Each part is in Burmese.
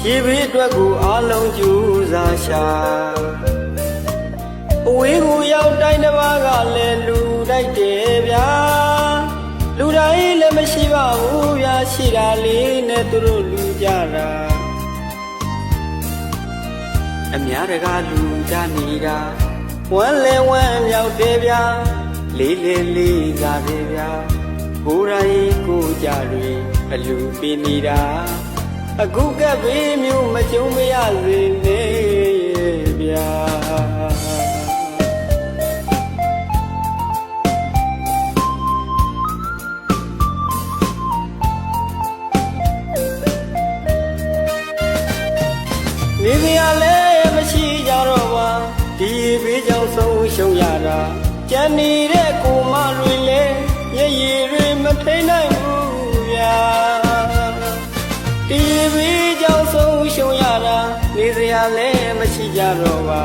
ရေဘေးအတွက်ကိုအားလုံးကြိုးစားရှာအဝေးကိုရောက်တိုင်းတစ်ပါးကလည်းလူတိုက်တယ်ဗျာလူတိုင်းလည်းမရှိပါဘူးဗျာရှိတာလေးနဲ့သူတို့လူကြတာအများတကားလူကြနေတာဝမ်းလဲဝမ်းမြောက်တယ်ဗျာလေးလေးလေးစားတယ်ဗျာကိုယ်တိုင်ကိုကြတွေအလူပေးနေတာအခုကဘေးမျိုးမကြုံမရစေနဲ့ဗျာနေစရာလည်းမရှိကြတော့ပါဒီဘေးကြောင့်ဆုံးရှုံးရတာကြံနေတဲ့ကိုမတွေလည်းရည်ရည်တွေမထိန်နိုင်ဘူးဗျာဒီဘေးကြောင့်ဆုံးရှုံးရတာနေစရာလည်းမရှိကြတော့ပါ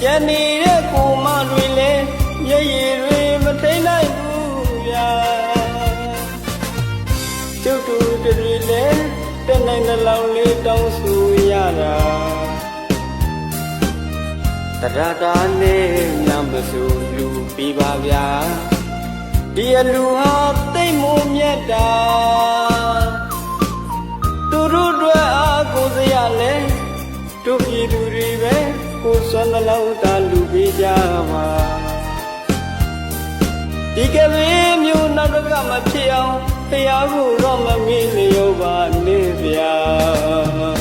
ကြံနေတဲ့ကိုမတွေလည်းရည်ရည်တွေမထိန်နိုင်ဘူးဗျာကျုပ်တို့တွေလည်းတနိုင်တဲ့လောက်လေးတောင်းဆိုရတာတရတာနဲ့ညမဆိုလူပြပါဗျာဒီအလူဟာသိမ့်မို့မြတ်တာသူတို့အတွက်အားကိုစရာလဲတို့ပြည်သူတွေပဲကိုစွမ်းသလောက်သာလူပေးကြမှာဒီကဘေးမျိုးနောက်တော့ကမဖြစ်အောင်ဖျားဖို့တော့မမီးလျောပါနေဗျာ